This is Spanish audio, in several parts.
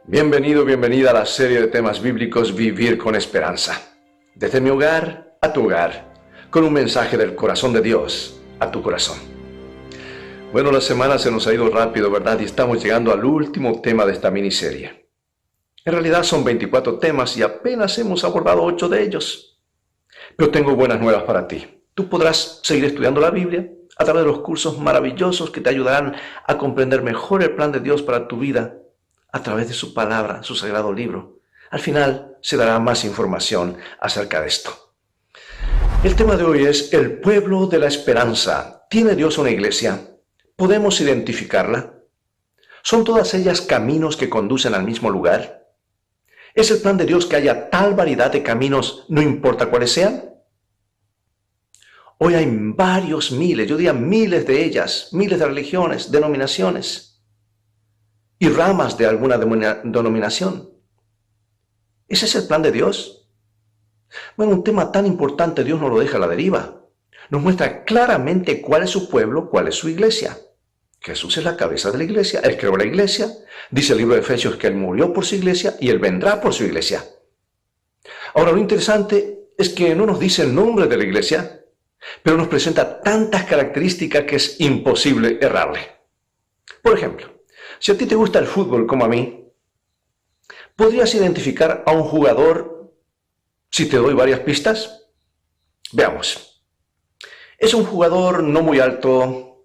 Bienvenido, bienvenida a la serie de temas bíblicos Vivir con Esperanza. Desde mi hogar a tu hogar, con un mensaje del corazón de Dios a tu corazón. Bueno, la semana se nos ha ido rápido, ¿verdad? Y estamos llegando al último tema de esta miniserie. En realidad son 24 temas y apenas hemos abordado 8 de ellos. Pero tengo buenas nuevas para ti. Tú podrás seguir estudiando la Biblia a través de los cursos maravillosos que te ayudarán a comprender mejor el plan de Dios para tu vida a través de su palabra, su sagrado libro. Al final se dará más información acerca de esto. El tema de hoy es el pueblo de la esperanza. ¿Tiene Dios una iglesia? ¿Podemos identificarla? ¿Son todas ellas caminos que conducen al mismo lugar? ¿Es el plan de Dios que haya tal variedad de caminos, no importa cuáles sean? Hoy hay varios miles, yo diría miles de ellas, miles de religiones, denominaciones y ramas de alguna denominación. ¿Ese es el plan de Dios? Bueno, un tema tan importante Dios no lo deja a la deriva. Nos muestra claramente cuál es su pueblo, cuál es su iglesia. Jesús es la cabeza de la iglesia, Él creó la iglesia. Dice el libro de Efesios que Él murió por su iglesia y Él vendrá por su iglesia. Ahora, lo interesante es que no nos dice el nombre de la iglesia, pero nos presenta tantas características que es imposible errarle. Por ejemplo, si a ti te gusta el fútbol como a mí, ¿podrías identificar a un jugador si te doy varias pistas? Veamos. Es un jugador no muy alto,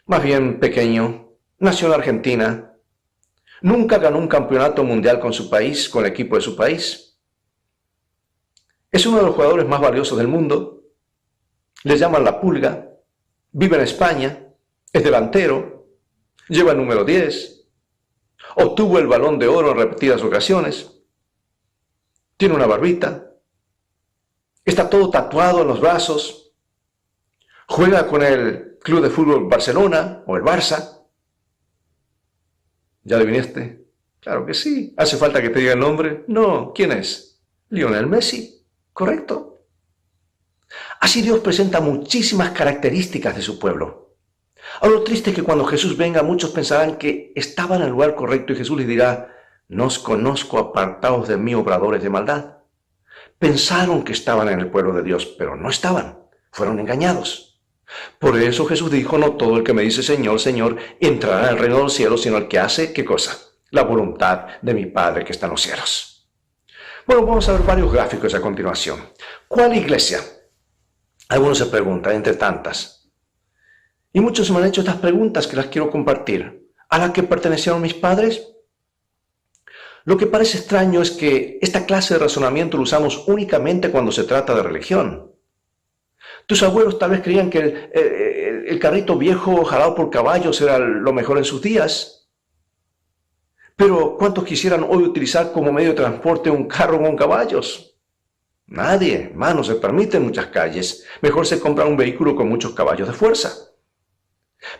más bien pequeño, nació en Argentina, nunca ganó un campeonato mundial con su país, con el equipo de su país. Es uno de los jugadores más valiosos del mundo. Le llaman la Pulga, vive en España, es delantero, lleva el número 10, obtuvo el Balón de Oro en repetidas ocasiones, tiene una barbita, está todo tatuado en los brazos, juega con el Club de Fútbol Barcelona o el Barça. ¿Ya adivinaste? Claro que sí. ¿Hace falta que te diga el nombre? No. ¿Quién es? Lionel Messi. ¿Correcto? Así Dios presenta muchísimas características de su pueblo. Ahora lo triste es que cuando Jesús venga, muchos pensarán que estaban en el lugar correcto y Jesús les dirá: no os conozco, apartaos de mí, obradores de maldad. Pensaron que estaban en el pueblo de Dios, pero no estaban. Fueron engañados. Por eso Jesús dijo: no todo el que me dice Señor, Señor, entrará en el reino de los cielos, sino el que hace, ¿qué cosa? La voluntad de mi Padre que está en los cielos. Bueno, vamos a ver varios gráficos a continuación. ¿Cuál iglesia? Algunos se preguntan, entre tantas. Y muchos me han hecho estas preguntas que las quiero compartir. ¿A la que pertenecieron mis padres? Lo que parece extraño es que esta clase de razonamiento lo usamos únicamente cuando se trata de religión. Tus abuelos tal vez creían que el carrito viejo jalado por caballos era lo mejor en sus días. Pero ¿cuántos quisieran hoy utilizar como medio de transporte un carro con caballos? Nadie, no se permite en muchas calles. Mejor se compra un vehículo con muchos caballos de fuerza.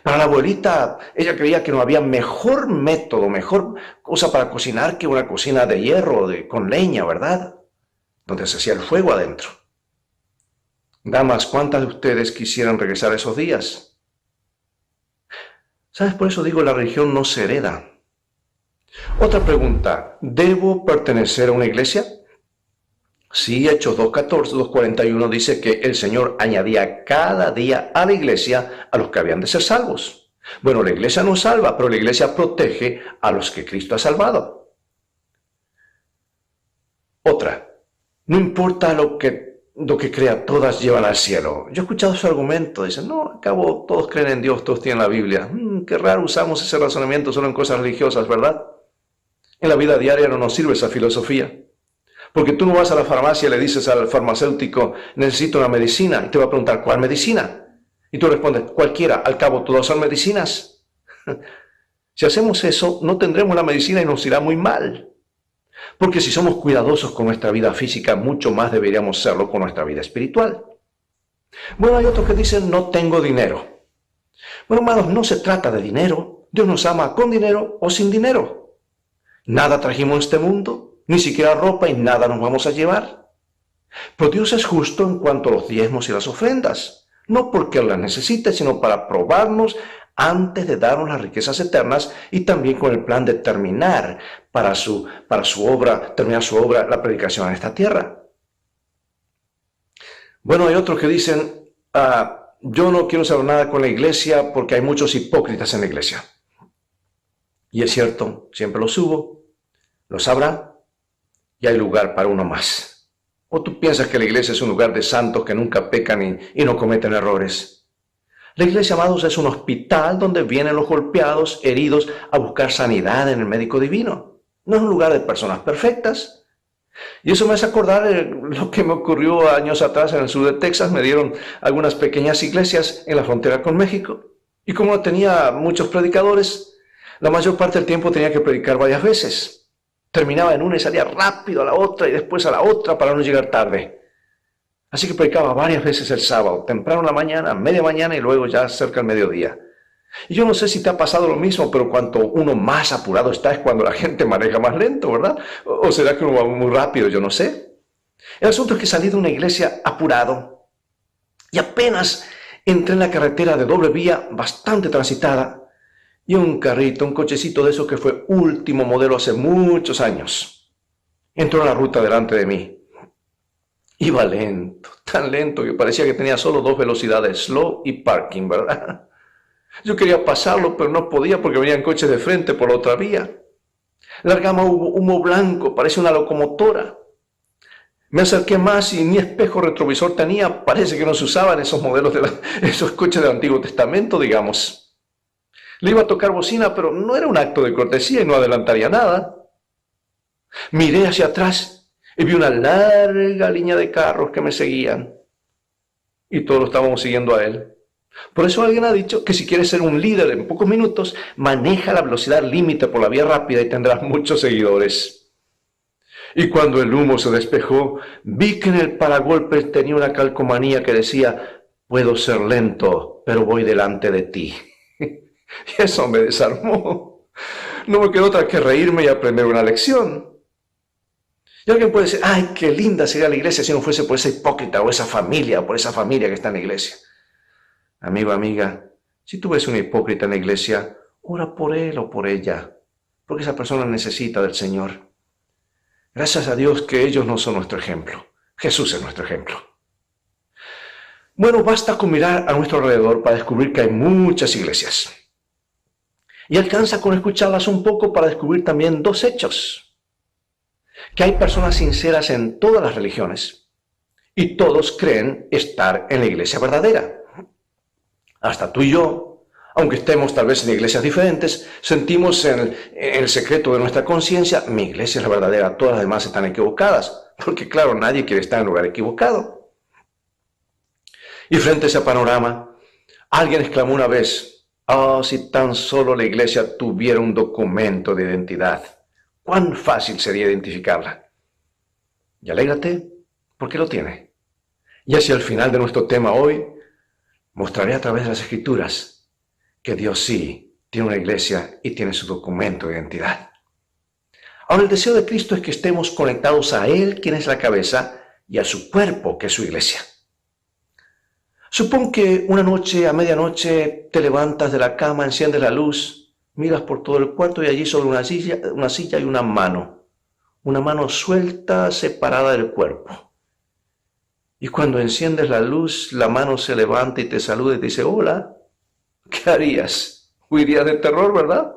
Para la abuelita, ella creía que no había mejor método, mejor cosa para cocinar que una cocina de hierro, con leña, ¿verdad? Donde se hacía el fuego adentro. Damas, ¿cuántas de ustedes quisieran regresar a esos días? ¿Sabes? Por eso digo, la religión no se hereda. Otra pregunta, ¿debo pertenecer a una iglesia? Sí, Hechos 2:14, 2:41 dice que el Señor añadía cada día a la iglesia a los que habían de ser salvos. Bueno, la iglesia no salva, pero la iglesia protege a los que Cristo ha salvado. Otra, no importa lo que crea, todas llevan al cielo. Yo he escuchado ese argumento, dicen, no, al cabo todos creen en Dios, todos tienen la Biblia. Qué raro usamos ese razonamiento solo en cosas religiosas, ¿verdad? En la vida diaria no nos sirve esa filosofía. Porque tú no vas a la farmacia y le dices al farmacéutico, necesito una medicina, y te va a preguntar, ¿cuál medicina? Y tú respondes, cualquiera, al cabo todas son medicinas. Si hacemos eso, no tendremos la medicina y nos irá muy mal. Porque si somos cuidadosos con nuestra vida física, mucho más deberíamos serlo con nuestra vida espiritual. Bueno, hay otros que dicen, no tengo dinero. Bueno, hermanos, no se trata de dinero. Dios nos ama con dinero o sin dinero. Nada trajimos a este mundo. Ni siquiera ropa y nada nos vamos a llevar. Pero Dios es justo en cuanto a los diezmos y las ofrendas, no porque las necesite, sino para probarnos antes de darnos las riquezas eternas y también con el plan de terminar para su obra, terminar su obra, la predicación en esta tierra. Bueno, hay otros que dicen, yo no quiero saber nada con la iglesia porque hay muchos hipócritas en la iglesia. Y es cierto, siempre los hubo, los habrá, y hay lugar para uno más. ¿O tú piensas que la iglesia es un lugar de santos que nunca pecan y no cometen errores? La iglesia, amados, es un hospital donde vienen los golpeados, heridos, a buscar sanidad en el médico divino. No es un lugar de personas perfectas. Y eso me hace acordar lo que me ocurrió años atrás en el sur de Texas. Me dieron algunas pequeñas iglesias en la frontera con México. Y como no tenía muchos predicadores, la mayor parte del tiempo tenía que predicar varias veces. Terminaba en una y salía rápido a la otra y después a la otra para no llegar tarde. Así que predicaba varias veces el sábado, temprano en la mañana, media mañana y luego ya cerca del mediodía. Y yo no sé si te ha pasado lo mismo, pero cuanto uno más apurado está es cuando la gente maneja más lento, ¿verdad? ¿O será que uno va muy rápido? Yo no sé. El asunto es que salí de una iglesia apurado y apenas entré en la carretera de doble vía bastante transitada y un carrito, un cochecito de esos que fue último modelo hace muchos años, entró en la ruta delante de mí. Iba lento, tan lento que parecía que tenía solo 2 velocidades, slow y parking, ¿verdad? Yo quería pasarlo, pero no podía porque venían coches de frente por la otra vía. Largaba humo blanco, parece una locomotora. Me acerqué más y ni espejo retrovisor tenía, parece que no se usaban esos modelos esos coches del Antiguo Testamento, digamos. Le iba a tocar bocina, pero no era un acto de cortesía y no adelantaría nada. Miré hacia atrás y vi una larga línea de carros que me seguían. Y todos lo estábamos siguiendo a él. Por eso alguien ha dicho que si quieres ser un líder en pocos minutos, maneja la velocidad límite por la vía rápida y tendrás muchos seguidores. Y cuando el humo se despejó, vi que en el paragolpes tenía una calcomanía que decía, puedo ser lento, pero voy delante de ti. Y eso me desarmó. No me quedó otra que reírme y aprender una lección. Y alguien puede decir, ay, qué linda sería la iglesia si no fuese por esa hipócrita o esa familia, o por esa familia que está en la iglesia. Amigo, amiga, si tú ves una hipócrita en la iglesia, ora por él o por ella, porque esa persona necesita del Señor. Gracias a Dios que ellos no son nuestro ejemplo. Jesús es nuestro ejemplo. Bueno, basta con mirar a nuestro alrededor para descubrir que hay muchas iglesias. Y alcanza con escucharlas un poco para descubrir también 2 hechos. Que hay personas sinceras en todas las religiones y todos creen estar en la iglesia verdadera. Hasta tú y yo, aunque estemos tal vez en iglesias diferentes, sentimos en el secreto de nuestra conciencia, mi iglesia es la verdadera, todas las demás están equivocadas, porque claro, nadie quiere estar en el lugar equivocado. Y frente a ese panorama, alguien exclamó una vez, oh, si tan solo la iglesia tuviera un documento de identidad. ¿Cuán fácil sería identificarla? Y alégrate, porque lo tiene. Y hacia el final de nuestro tema hoy, mostraré a través de las Escrituras que Dios sí tiene una iglesia y tiene su documento de identidad. Ahora, el deseo de Cristo es que estemos conectados a Él, quien es la cabeza, y a su cuerpo, que es su iglesia. Supón que una noche, a medianoche, te levantas de la cama, enciendes la luz, miras por todo el cuarto y allí sobre una silla hay una mano suelta, separada del cuerpo. Y cuando enciendes la luz, la mano se levanta y te saluda y te dice, hola, ¿qué harías? Huirías de terror, ¿verdad?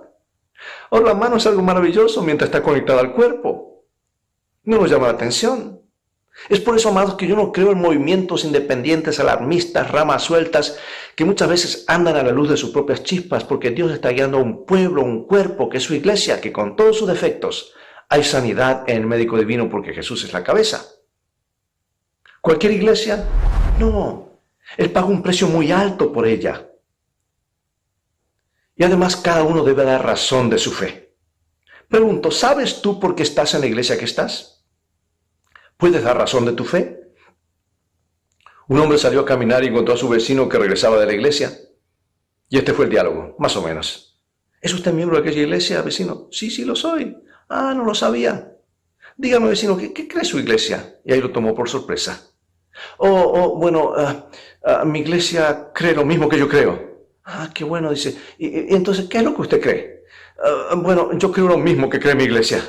Ahora, la mano es algo maravilloso mientras está conectada al cuerpo. No nos llama la atención. Es por eso, amados, que yo no creo en movimientos independientes, alarmistas, ramas sueltas, que muchas veces andan a la luz de sus propias chispas, porque Dios está guiando a un pueblo, un cuerpo, que es su iglesia, que con todos sus defectos hay sanidad en el médico divino, porque Jesús es la cabeza. ¿Cualquier iglesia? No. Él paga un precio muy alto por ella. Y además cada uno debe dar razón de su fe. Pregunto, ¿sabes tú por qué estás en la iglesia que estás? ¿Puedes dar razón de tu fe? Un hombre salió a caminar y encontró a su vecino que regresaba de la iglesia. Y este fue el diálogo, más o menos. ¿Es usted miembro de aquella iglesia, vecino? Sí, sí lo soy. Ah, no lo sabía. Dígame, vecino, ¿qué cree su iglesia? Y ahí lo tomó por sorpresa. Mi iglesia cree lo mismo que yo creo. Ah, qué bueno, dice. ¿Y entonces qué es lo que usted cree? Bueno, yo creo lo mismo que cree mi iglesia.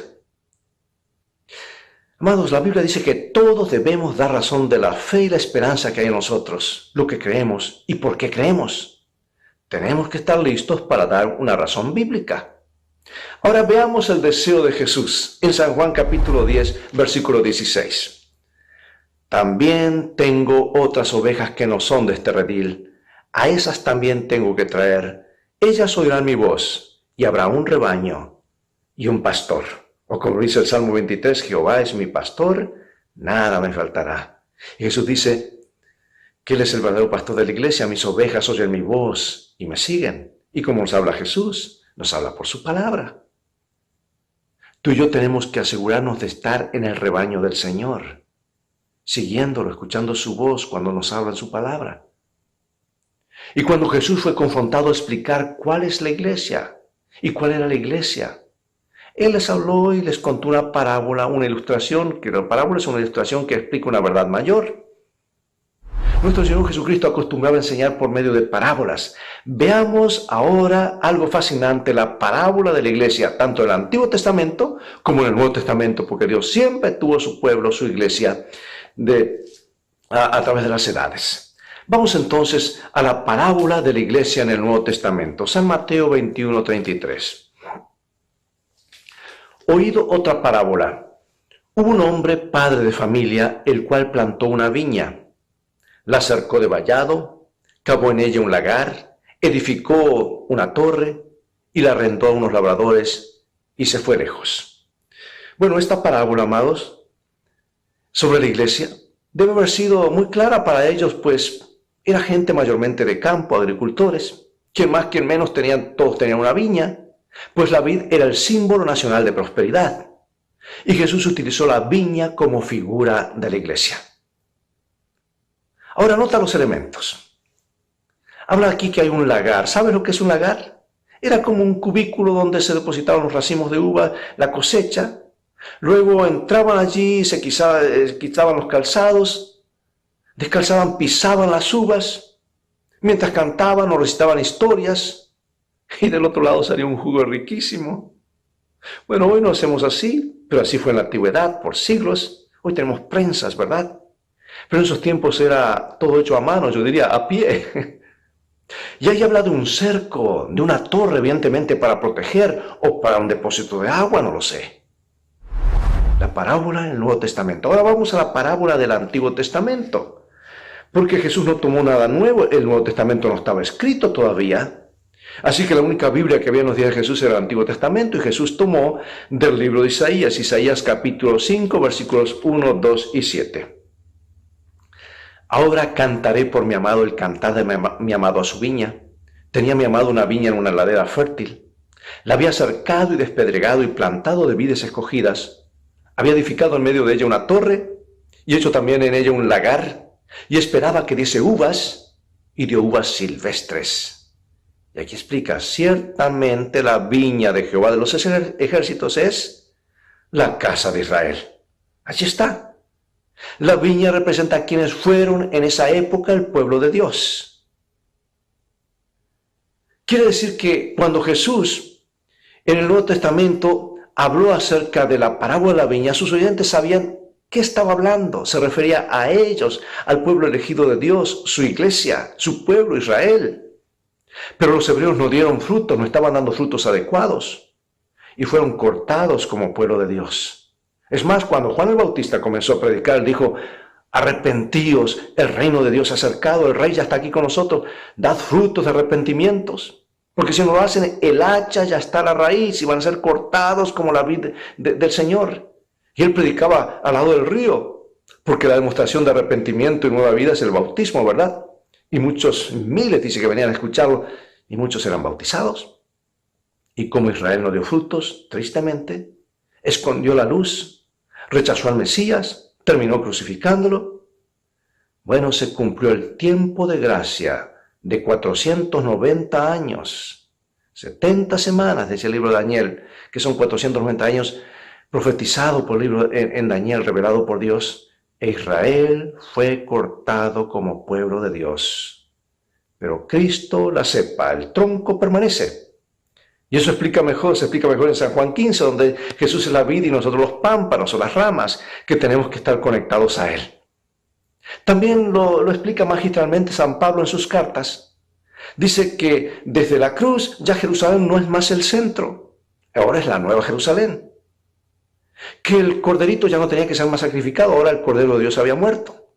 Amados, la Biblia dice que todos debemos dar razón de la fe y la esperanza que hay en nosotros, lo que creemos y por qué creemos. Tenemos que estar listos para dar una razón bíblica. Ahora veamos el deseo de Jesús en San Juan capítulo 10, versículo 16. También tengo otras ovejas que no son de este redil. A esas también tengo que traer. Ellas oirán mi voz y habrá un rebaño y un pastor. O como dice el Salmo 23, Jehová es mi pastor, nada me faltará. Y Jesús dice que Él es el verdadero pastor de la iglesia, mis ovejas oyen mi voz y me siguen. Y como nos habla Jesús, nos habla por su palabra. Tú y yo tenemos que asegurarnos de estar en el rebaño del Señor, siguiéndolo, escuchando su voz cuando nos habla en su palabra. Y cuando Jesús fue confrontado a explicar cuál es la iglesia y cuál era la iglesia, Él les habló y les contó una parábola, una ilustración, que la parábola es una ilustración que explica una verdad mayor. Nuestro Señor Jesucristo acostumbraba a enseñar por medio de parábolas. Veamos ahora algo fascinante, la parábola de la iglesia, tanto en el Antiguo Testamento como en el Nuevo Testamento, porque Dios siempre tuvo su pueblo, su iglesia, a través de las edades. Vamos entonces a la parábola de la iglesia en el Nuevo Testamento, San Mateo 21, 33. Oído otra parábola. Hubo un hombre, padre de familia, el cual plantó una viña, la cercó de vallado, cavó en ella un lagar, edificó una torre y la arrendó a unos labradores y se fue lejos. Bueno, esta parábola, amados, sobre la iglesia, debe haber sido muy clara para ellos, pues era gente mayormente de campo, agricultores, quien más, quien menos, todos tenían una viña, pues la vid era el símbolo nacional de prosperidad. Y Jesús utilizó la viña como figura de la iglesia. Ahora nota los elementos. Habla aquí que hay un lagar. ¿Sabes lo que es un lagar? Era como un cubículo donde se depositaban los racimos de uva, la cosecha. Luego entraban allí, se quitaban los calzados, descalzaban, pisaban las uvas, mientras cantaban o recitaban historias, y del otro lado salía un jugo riquísimo. Bueno, hoy no hacemos así, pero así fue en la antigüedad, por siglos. Hoy tenemos prensas, ¿verdad? Pero en esos tiempos era todo hecho a mano, yo diría, a pie. Y ahí habla de un cerco, de una torre, evidentemente, para proteger, o para un depósito de agua, no lo sé. La parábola en el Nuevo Testamento. Ahora vamos a la parábola del Antiguo Testamento. Porque Jesús no tomó nada nuevo, el Nuevo Testamento no estaba escrito todavía. Así que la única Biblia que había en los días de Jesús era el Antiguo Testamento, y Jesús tomó del libro de Isaías, Isaías capítulo 5, versículos 1, 2 y 7. Ahora cantaré por mi amado el cantar de mi amado a su viña. Tenía mi amado una viña en una ladera fértil. La había cercado y despedregado y plantado de vides escogidas. Había edificado en medio de ella una torre y hecho también en ella un lagar, y esperaba que diese uvas, y dio uvas silvestres. Y aquí explica, ciertamente la viña de Jehová de los ejércitos es la casa de Israel. Allí está. La viña representa a quienes fueron en esa época el pueblo de Dios. Quiere decir que cuando Jesús en el Nuevo Testamento habló acerca de la parábola de la viña, sus oyentes sabían qué estaba hablando. Se refería a ellos, al pueblo elegido de Dios, su iglesia, su pueblo Israel. Pero los hebreos no dieron frutos, no estaban dando frutos adecuados y fueron cortados como pueblo de Dios. Es más, cuando Juan el Bautista comenzó a predicar, él dijo, arrepentíos, el reino de Dios se ha acercado, el rey ya está aquí con nosotros, dad frutos de arrepentimientos, porque si no lo hacen, el hacha ya está a la raíz y van a ser cortados como la vid del Señor. Y él predicaba al lado del río, porque la demostración de arrepentimiento y nueva vida es el bautismo, ¿verdad? Y muchos, miles, dice que venían a escucharlo, y muchos eran bautizados. Y como Israel no dio frutos, tristemente, escondió la luz, rechazó al Mesías, terminó crucificándolo. Bueno, se cumplió el tiempo de gracia de 490 años, 70 semanas, dice el libro de Daniel, que son 490 años profetizado por el libro en Daniel, revelado por Dios. E Israel fue cortado como pueblo de Dios. Pero Cristo, la cepa, el tronco permanece. Y eso se explica mejor en San Juan 15, donde Jesús es la vid y nosotros los pámpanos o las ramas, que tenemos que estar conectados a Él. También lo explica magistralmente San Pablo en sus cartas. Dice que desde la cruz ya Jerusalén no es más el centro, ahora es la nueva Jerusalén. Que el corderito ya no tenía que ser más sacrificado, ahora el Cordero de Dios había muerto.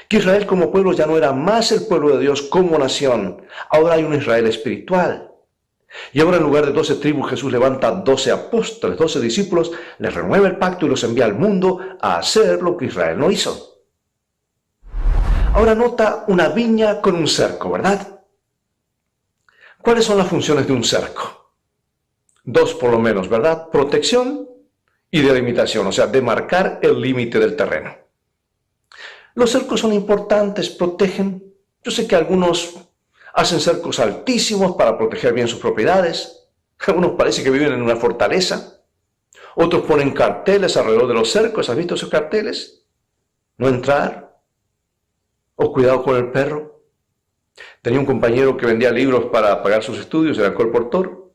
Que Israel como pueblo ya no era más el pueblo de Dios como nación, ahora hay un Israel espiritual. Y ahora en lugar de 12 tribus Jesús levanta 12 apóstoles, 12 discípulos, les renueva el pacto y los envía al mundo a hacer lo que Israel no hizo. Ahora nota una viña con un cerco, ¿verdad? ¿Cuáles son las funciones de un cerco? Dos por lo menos, ¿verdad? Protección y delimitación, o sea, demarcar el límite del terreno. Los cercos son importantes, protegen. Yo sé que algunos hacen cercos altísimos para proteger bien sus propiedades. Algunos parece que viven en una fortaleza. Otros ponen carteles alrededor de los cercos. ¿Has visto esos carteles? No entrar. O cuidado con el perro. Tenía un compañero que vendía libros para pagar sus estudios, era colportor.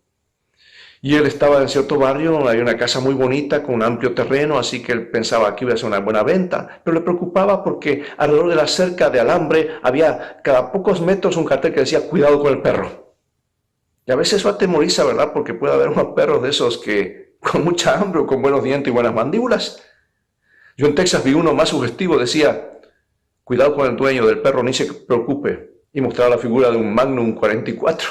Y él estaba en cierto barrio, hay una casa muy bonita con un amplio terreno, así que él pensaba que iba a ser una buena venta, pero le preocupaba porque alrededor de la cerca de alambre había cada pocos metros un cartel que decía cuidado con el perro. Y a veces eso atemoriza, ¿verdad? Porque puede haber unos perros de esos que con mucha hambre o con buenos dientes y buenas mandíbulas. Yo en Texas vi uno más sugestivo, decía cuidado con el dueño del perro, ni se preocupe, y mostraba la figura de un Magnum 44.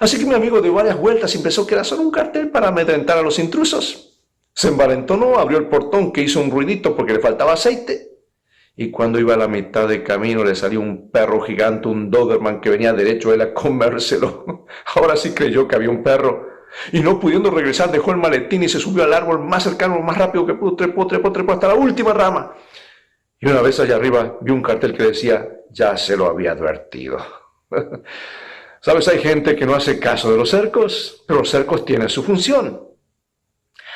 Así que mi amigo dio varias vueltas y pensó que era solo un cartel para amedrentar a los intrusos. Se envalentonó, abrió el portón que hizo un ruidito porque le faltaba aceite. Y cuando iba a la mitad del camino le salió un perro gigante, un Doberman que venía derecho a él a comérselo. Ahora sí creyó que había un perro. Y no pudiendo regresar dejó el maletín y se subió al árbol más cercano, más rápido que pudo, trepó hasta la última rama. Y una vez allá arriba vio un cartel que decía, ya se lo había advertido. ¿Sabes? Hay gente que no hace caso de los cercos, pero los cercos tienen su función.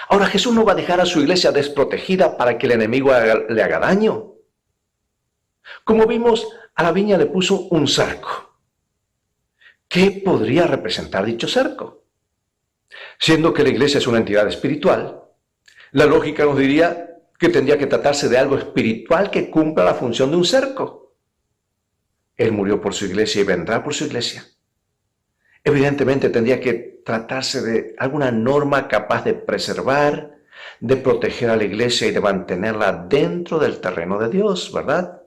Ahora Jesús no va a dejar a su iglesia desprotegida para que el enemigo le haga daño. Como vimos, a la viña le puso un cerco. ¿Qué podría representar dicho cerco? Siendo que la iglesia es una entidad espiritual, la lógica nos diría que tendría que tratarse de algo espiritual que cumpla la función de un cerco. Él murió por su iglesia y vendrá por su iglesia. Evidentemente tendría que tratarse de alguna norma capaz de preservar, de proteger a la iglesia y de mantenerla dentro del terreno de Dios, ¿verdad?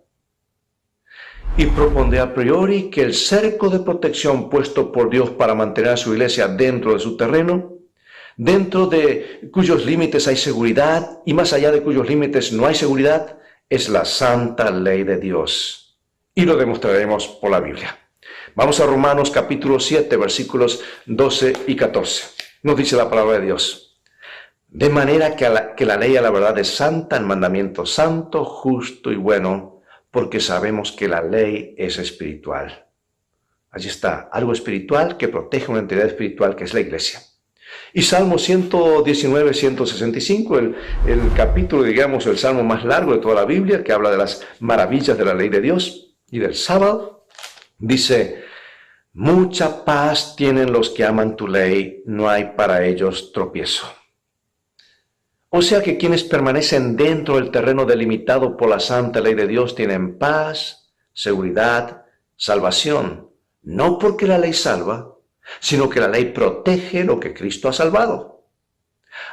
Y propone a priori que el cerco de protección puesto por Dios para mantener a su iglesia dentro de su terreno, dentro de cuyos límites hay seguridad y más allá de cuyos límites no hay seguridad, es la santa ley de Dios. Y lo demostraremos por la Biblia. Vamos a Romanos capítulo 7, versículos 12 y 14. Nos dice la palabra de Dios. De manera que la ley a la verdad es santa, el mandamiento santo, justo y bueno, porque sabemos que la ley es espiritual. Allí está, algo espiritual que protege una entidad espiritual que es la iglesia. Y Salmo 119, 165, el capítulo, digamos, el salmo más largo de toda la Biblia, que habla de las maravillas de la ley de Dios y del sábado. Dice, mucha paz tienen los que aman tu ley, no hay para ellos tropiezo. O sea que quienes permanecen dentro del terreno delimitado por la santa ley de Dios tienen paz, seguridad, salvación. No porque la ley salva, sino que la ley protege lo que Cristo ha salvado.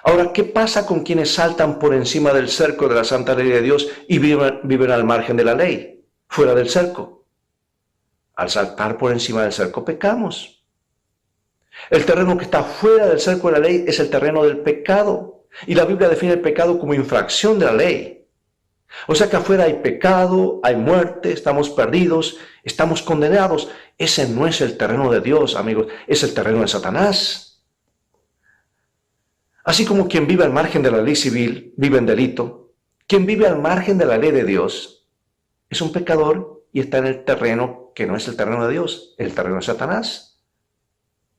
Ahora, ¿qué pasa con quienes saltan por encima del cerco de la santa ley de Dios y viven al margen de la ley, fuera del cerco? Al saltar por encima del cerco pecamos. El terreno que está fuera del cerco de la ley es el terreno del pecado. Y la Biblia define el pecado como infracción de la ley. O sea que afuera hay pecado, hay muerte, estamos perdidos, estamos condenados. Ese no es el terreno de Dios, amigos, es el terreno de Satanás. Así como quien vive al margen de la ley civil vive en delito, quien vive al margen de la ley de Dios es un pecador y está en el terreno que no es el terreno de Dios, el terreno de Satanás.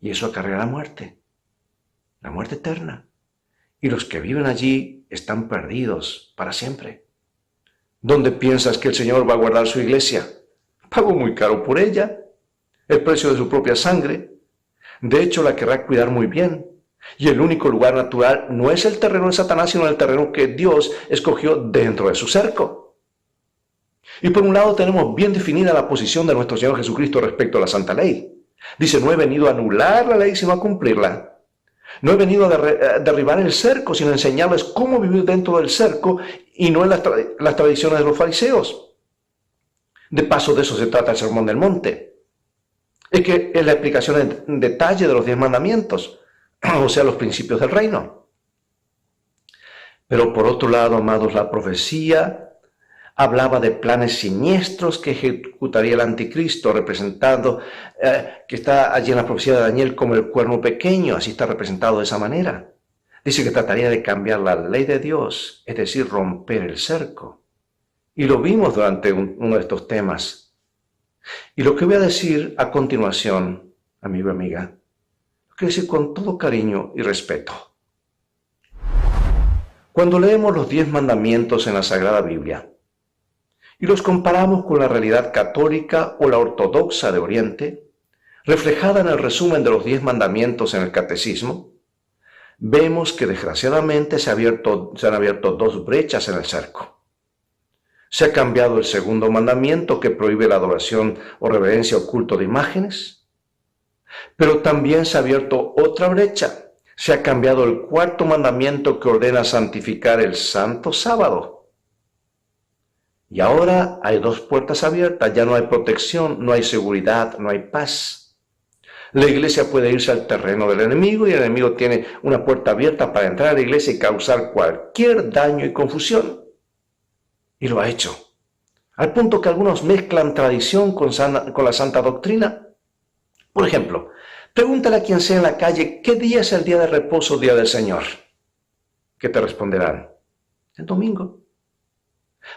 Y eso acarrea la muerte eterna. Y los que viven allí están perdidos para siempre. ¿Dónde piensas que el Señor va a guardar su iglesia? Pagó muy caro por ella, el precio de su propia sangre. De hecho, la querrá cuidar muy bien. Y el único lugar natural no es el terreno de Satanás, sino el terreno que Dios escogió dentro de su cerco. Y por un lado tenemos bien definida la posición de nuestro Señor Jesucristo respecto a la Santa Ley. Dice, no he venido a anular la ley, sino a cumplirla. No he venido a derribar el cerco, sino a enseñarles cómo vivir dentro del cerco y no en las tradiciones de los fariseos. De paso, de eso se trata el Sermón del Monte. Es que es la explicación en detalle de los 10 mandamientos, o sea, los principios del reino. Pero por otro lado, amados, la profecía hablaba de planes siniestros que ejecutaría el anticristo, representando, que está allí en la profecía de Daniel como el cuerno pequeño, así está representado de esa manera. Dice que trataría de cambiar la ley de Dios, es decir, romper el cerco. Y lo vimos durante uno de estos temas. Y lo que voy a decir a continuación, amigo y amiga, lo quiero decir con todo cariño y respeto. Cuando leemos los 10 mandamientos en la Sagrada Biblia, y los comparamos con la realidad católica o la ortodoxa de Oriente, reflejada en el resumen de los 10 mandamientos en el Catecismo, vemos que desgraciadamente se han abierto 2 brechas en el cerco. Se ha cambiado el segundo mandamiento que prohíbe la adoración o reverencia o culto de imágenes, pero también se ha abierto otra brecha. Se ha cambiado el cuarto mandamiento que ordena santificar el santo sábado. Y ahora hay 2 puertas abiertas, ya no hay protección, no hay seguridad, no hay paz. La iglesia puede irse al terreno del enemigo y el enemigo tiene una puerta abierta para entrar a la iglesia y causar cualquier daño y confusión. Y lo ha hecho. Al punto que algunos mezclan tradición con la santa doctrina. Por ejemplo, pregúntale a quien sea en la calle, ¿qué día es el día de reposo, día del Señor? ¿Qué te responderán? El domingo.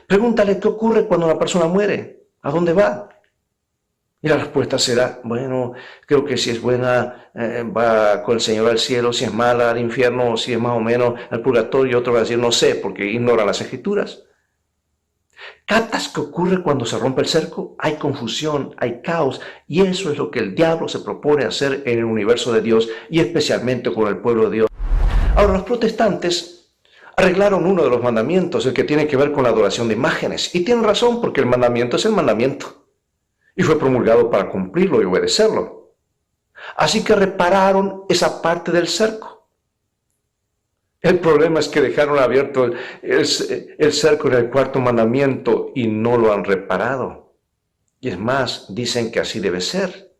Pregúntale qué ocurre cuando una persona muere, ¿a dónde va? Y la respuesta será, bueno, creo que si es buena va con el Señor al cielo, si es mala al infierno, o si es más o menos al purgatorio. Y otro va a decir, no sé, porque ignora las Escrituras. ¿Captas qué ocurre cuando se rompe el cerco? Hay confusión, hay caos, y eso es lo que el diablo se propone hacer en el universo de Dios, y especialmente con el pueblo de Dios. Ahora, los protestantes arreglaron uno de los mandamientos, el que tiene que ver con la adoración de imágenes. Y tienen razón, porque el mandamiento es el mandamiento. Y fue promulgado para cumplirlo y obedecerlo. Así que repararon esa parte del cerco. El problema es que dejaron abierto el cerco en el cuarto mandamiento y no lo han reparado. Y es más, dicen que así debe ser.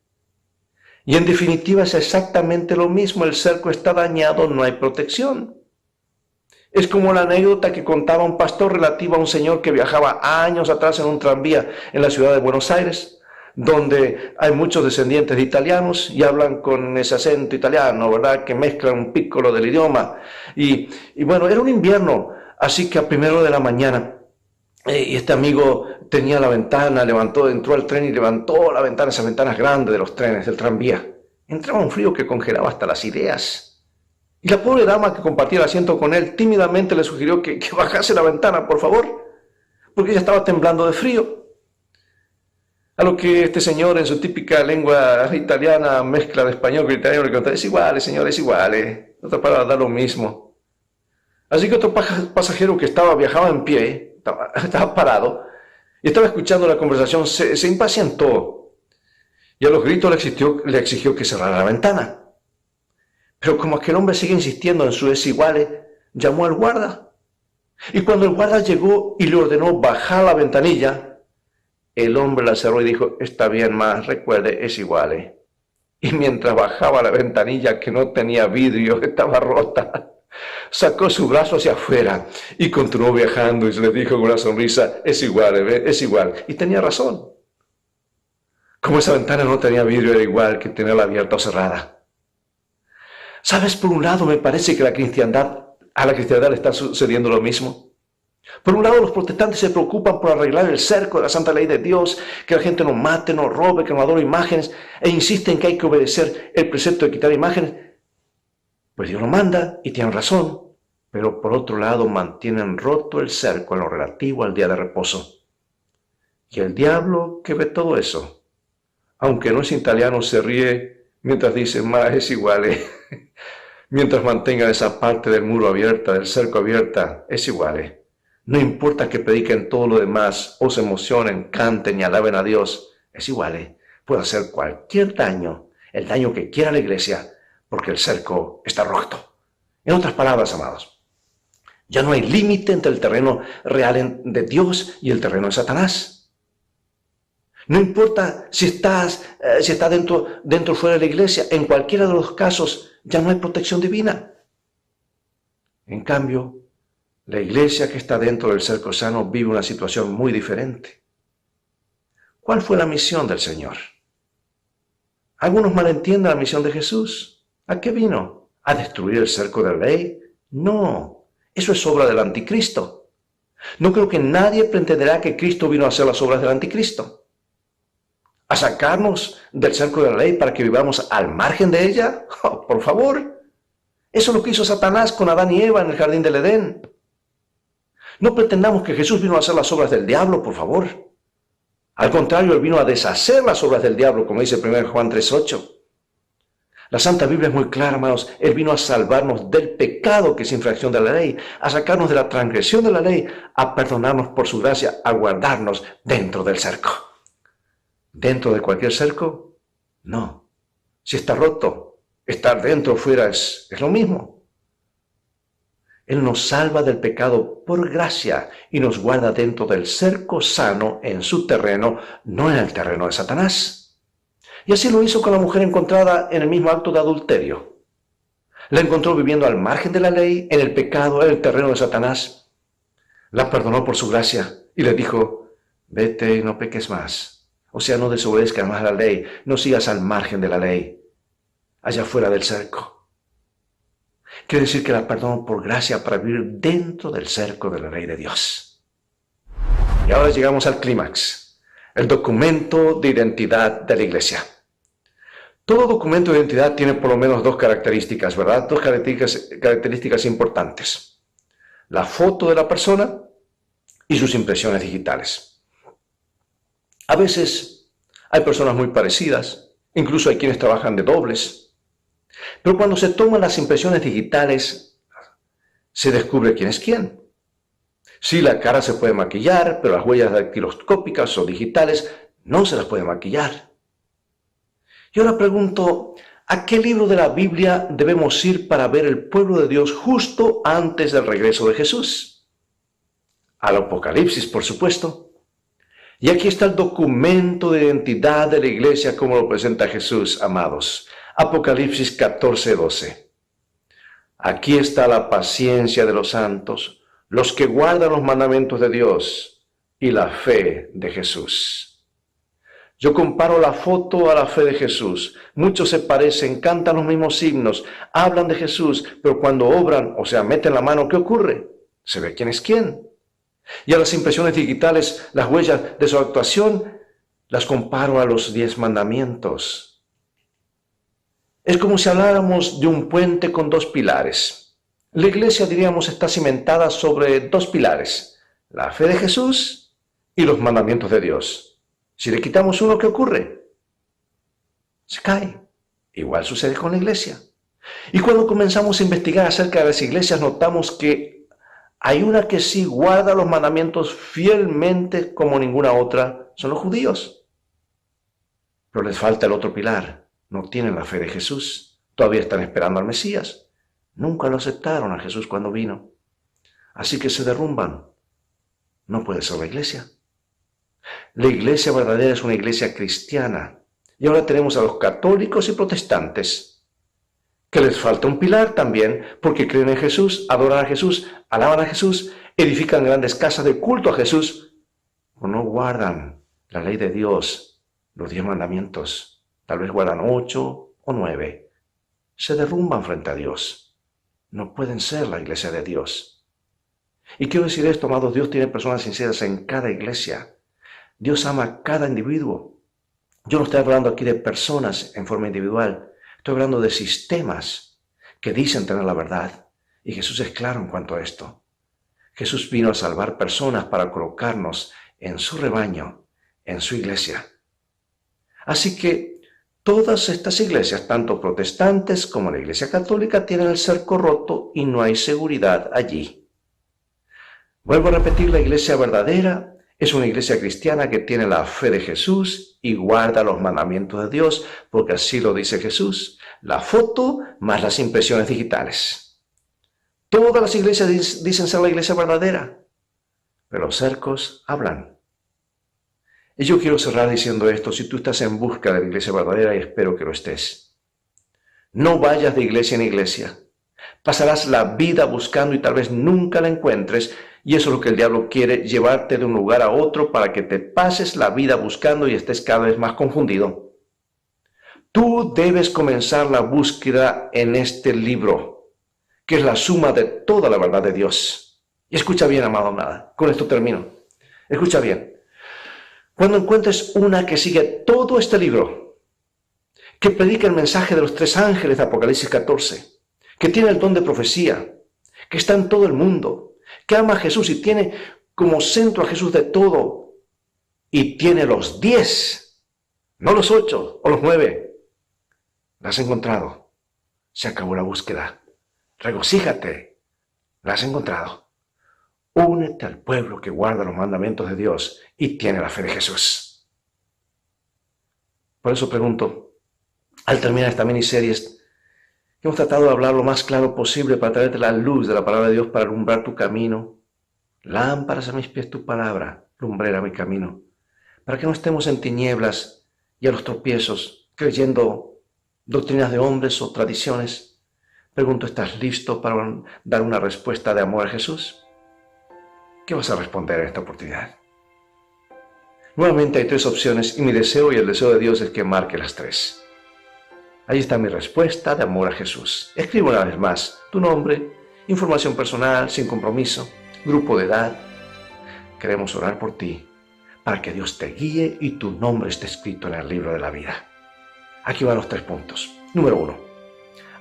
Y en definitiva es exactamente lo mismo. El cerco está dañado, no hay protección. Es como la anécdota que contaba un pastor relativa a un señor que viajaba años atrás en un tranvía en la ciudad de Buenos Aires, donde hay muchos descendientes de italianos y hablan con ese acento italiano, ¿verdad? Que mezclan un piccolo del idioma. Y bueno, era un invierno, así que a 1:00 de la mañana, y este amigo tenía la ventana, entró al tren y levantó la ventana, esas ventanas grandes de los trenes, del tranvía. Entraba un frío que congelaba hasta las ideas. Y la pobre dama que compartía el asiento con él tímidamente le sugirió que bajase la ventana, por favor, porque ella estaba temblando de frío. A lo que este señor, en su típica lengua italiana, mezcla de español con italiano, le contó, es igual, señor, es igual, en otras palabras, da lo mismo. Así que otro pasajero que viajaba en pie, estaba parado, y estaba escuchando la conversación, se impacientó, y a los gritos le exigió que cerrara la ventana. Pero como aquel hombre sigue insistiendo en su desiguales, llamó al guarda. Y cuando el guarda llegó y le ordenó bajar la ventanilla, el hombre la cerró y dijo, está bien, más, recuerde, es igual. Y mientras bajaba la ventanilla que no tenía vidrio, estaba rota, sacó su brazo hacia afuera y continuó viajando y se le dijo con una sonrisa, es igual, es igual. Y tenía razón. Como esa ventana no tenía vidrio, era igual que tenerla abierta o cerrada. ¿Sabes? Por un lado me parece que a la cristiandad le está sucediendo lo mismo. Por un lado los protestantes se preocupan por arreglar el cerco de la santa ley de Dios, que la gente no mate, no robe, que no adore imágenes, e insisten que hay que obedecer el precepto de quitar imágenes. Pues Dios lo manda y tienen razón, pero por otro lado mantienen roto el cerco en lo relativo al día de reposo. Y el diablo que ve todo eso, aunque no es italiano, se ríe Mientras dicen, más es igual, mientras mantengan esa parte del muro abierta, del cerco abierta, es igual. No importa que prediquen todo lo demás, o se emocionen, canten y alaben a Dios, es igual. Puede hacer cualquier daño, el daño que quiera la iglesia, porque el cerco está roto. En otras palabras, amados, ya no hay límite entre el terreno real de Dios y el terreno de Satanás. No importa si está dentro o fuera de la iglesia, en cualquiera de los casos ya no hay protección divina. En cambio, la iglesia que está dentro del cerco sano vive una situación muy diferente. ¿Cuál fue la misión del Señor? Algunos malentienden la misión de Jesús. ¿A qué vino? ¿A destruir el cerco de la ley? No, eso es obra del anticristo. No creo que nadie pretenderá que Cristo vino a hacer las obras del anticristo. ¿A sacarnos del cerco de la ley para que vivamos al margen de ella? Oh, por favor. Eso es lo que hizo Satanás con Adán y Eva en el jardín del Edén. No pretendamos que Jesús vino a hacer las obras del diablo, por favor. Al contrario, Él vino a deshacer las obras del diablo, como dice 1 Juan 3:8. La Santa Biblia es muy clara, hermanos. Él vino a salvarnos del pecado, que es infracción de la ley, a sacarnos de la transgresión de la ley, a perdonarnos por su gracia, a guardarnos dentro del cerco. ¿Dentro de cualquier cerco? No. Si está roto, estar dentro o fuera es lo mismo. Él nos salva del pecado por gracia y nos guarda dentro del cerco sano en su terreno, no en el terreno de Satanás. Y así lo hizo con la mujer encontrada en el mismo acto de adulterio. La encontró viviendo al margen de la ley, en el pecado, en el terreno de Satanás. La perdonó por su gracia y le dijo, vete y no peques más. O sea, no desobedezcas más la ley, no sigas al margen de la ley, allá fuera del cerco. Quiere decir que la perdonó por gracia para vivir dentro del cerco de la ley de Dios. Y ahora llegamos al clímax, el documento de identidad de la iglesia. Todo documento de identidad tiene por lo menos dos características, ¿verdad? Dos características importantes. La foto de la persona y sus impresiones digitales. A veces hay personas muy parecidas, incluso hay quienes trabajan de dobles. Pero cuando se toman las impresiones digitales, se descubre quién es quién. Sí, la cara se puede maquillar, pero las huellas dactiloscópicas o digitales no se las puede maquillar. Y ahora pregunto, ¿a qué libro de la Biblia debemos ir para ver el pueblo de Dios justo antes del regreso de Jesús? Al Apocalipsis, por supuesto. Y aquí está el documento de identidad de la iglesia como lo presenta Jesús, amados. Apocalipsis 14:12. Aquí está la paciencia de los santos, los que guardan los mandamientos de Dios y la fe de Jesús. Yo comparo la foto a la fe de Jesús. Muchos se parecen, cantan los mismos himnos, hablan de Jesús, pero cuando obran, o sea, meten la mano, ¿qué ocurre? Se ve quién es quién. Y a las impresiones digitales, las huellas de su actuación, las comparo a los 10 mandamientos. Es como si habláramos de un puente con 2 pilares. La iglesia, diríamos, está cimentada sobre 2 pilares, la fe de Jesús y los mandamientos de Dios. Si le quitamos uno, ¿qué ocurre? Se cae. Igual sucede con la iglesia. Y cuando comenzamos a investigar acerca de las iglesias, notamos que hay una que sí guarda los mandamientos fielmente como ninguna otra, son los judíos. Pero les falta el otro pilar. No tienen la fe de Jesús. Todavía están esperando al Mesías. Nunca lo aceptaron a Jesús cuando vino. Así que se derrumban. No puede ser la iglesia. La iglesia verdadera es una iglesia cristiana. Y ahora tenemos a los católicos y protestantes, que les falta un pilar también, porque creen en Jesús, adoran a Jesús, alaban a Jesús, edifican grandes casas de culto a Jesús, pero no guardan la ley de Dios, los 10 mandamientos. Tal vez guardan 8 o 9. Se derrumban frente a Dios. No pueden ser la iglesia de Dios. Y quiero decir esto, amados, Dios tiene personas sinceras en cada iglesia. Dios ama a cada individuo. Yo no estoy hablando aquí de personas en forma individual. Estoy hablando de sistemas que dicen tener la verdad. Y Jesús es claro en cuanto a esto. Jesús vino a salvar personas para colocarnos en su rebaño, en su iglesia. Así que Todas estas iglesias, tanto protestantes como la Iglesia Católica, tienen el cerco roto y no hay seguridad allí. Vuelvo a repetir, la iglesia verdadera es una iglesia cristiana que tiene la fe de Jesús y guarda los mandamientos de Dios, porque así lo dice Jesús, la foto más las impresiones digitales. Todas las iglesias dicen ser la iglesia verdadera, pero los cercos hablan. Y yo quiero cerrar diciendo esto: si tú estás en busca de la iglesia verdadera, y espero que lo estés, no vayas de iglesia en iglesia. Pasarás la vida buscando y tal vez nunca la encuentres, y eso es lo que el diablo quiere, llevarte de un lugar a otro para que te pases la vida buscando y estés cada vez más confundido. Tú debes comenzar la búsqueda en este libro, que es la suma de toda la verdad de Dios. Y escucha bien, amado, amada, con esto termino. Escucha bien. Cuando encuentres una que sigue todo este libro, que predica el mensaje de los 3 ángeles de Apocalipsis 14, que tiene el don de profecía, que está en todo el mundo, que ama a Jesús y tiene como centro a Jesús de todo, y tiene los 10, no los 8 o los 9, la has encontrado. Se acabó la búsqueda. Regocíjate, la has encontrado. Únete al pueblo que guarda los mandamientos de Dios y tiene la fe de Jesús. Por eso pregunto, al terminar esta miniserie, hemos tratado de hablar lo más claro posible para traerte la luz de la palabra de Dios para alumbrar tu camino. Lámparas a mis pies tu palabra, lumbrera mi camino. Para que no estemos en tinieblas y a los tropiezos, creyendo doctrinas de hombres o tradiciones. Pregunto, ¿estás listo para dar una respuesta de amor a Jesús? ¿Qué vas a responder en esta oportunidad? Nuevamente hay 3 opciones y mi deseo y el deseo de Dios es que marque las 3. Ahí está mi respuesta de amor a Jesús. Escribe una vez más tu nombre, información personal, sin compromiso, grupo de edad. Queremos orar por ti para que Dios te guíe y tu nombre esté escrito en el libro de la vida. Aquí van los 3 puntos. Número 1.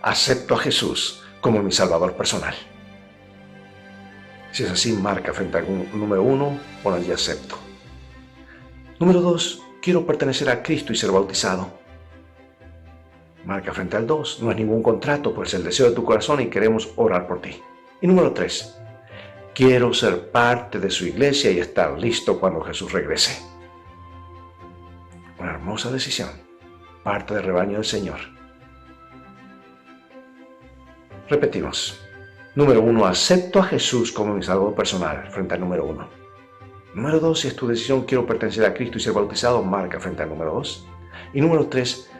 Acepto a Jesús como mi Salvador personal. Si es así, marca frente a algún número 1, pon allí acepto. Número 2. Quiero pertenecer a Cristo y ser bautizado. Marca frente al 2. No es ningún contrato, pues es el deseo de tu corazón y queremos orar por ti. Y número 3. Quiero ser parte de su iglesia y estar listo cuando Jesús regrese. Una hermosa decisión. Parte del rebaño del Señor. Repetimos. Número 1. Acepto a Jesús como mi Salvador personal, frente al número 1. Número 2. Si es tu decisión, quiero pertenecer a Cristo y ser bautizado, marca frente al número 2. Y número 3.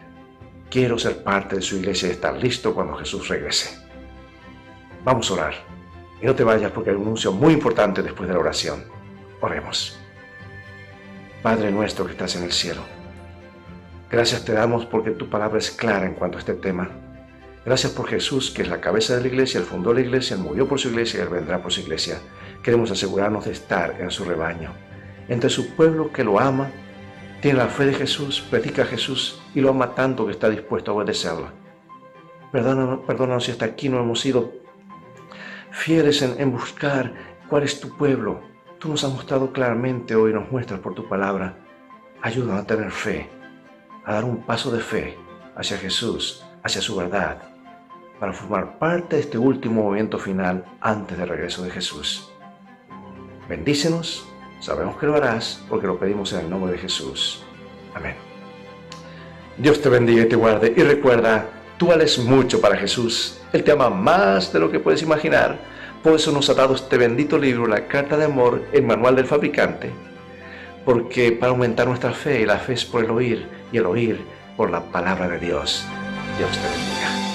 Quiero ser parte de su iglesia y estar listo cuando Jesús regrese. Vamos a orar. Y no te vayas porque hay un anuncio muy importante después de la oración. Oremos. Padre nuestro que estás en el cielo, gracias te damos porque tu palabra es clara en cuanto a este tema. Gracias por Jesús, que es la cabeza de la iglesia, Él fundó la iglesia, Él murió por su iglesia y Él vendrá por su iglesia. Queremos asegurarnos de estar en su rebaño, entre su pueblo que lo ama, tiene la fe de Jesús, predica a Jesús y lo ama tanto que está dispuesto a obedecerlo. Perdónanos si hasta aquí no hemos sido fieles en buscar cuál es tu pueblo. Tú nos has mostrado claramente hoy, nos muestras por tu palabra. Ayúdanos a tener fe, a dar un paso de fe hacia Jesús, hacia su verdad, para formar parte de este último momento final antes del regreso de Jesús. Bendícenos, sabemos que lo harás porque lo pedimos en el nombre de Jesús. Amén. Dios te bendiga y te guarde, y recuerda, tú vales mucho para Jesús. Él te ama más de lo que puedes imaginar. Por eso nos ha dado este bendito libro, la Carta de Amor, el Manual del Fabricante, porque para aumentar nuestra fe, y la fe es por el oír, y el oír por la palabra de Dios. Dios te bendiga.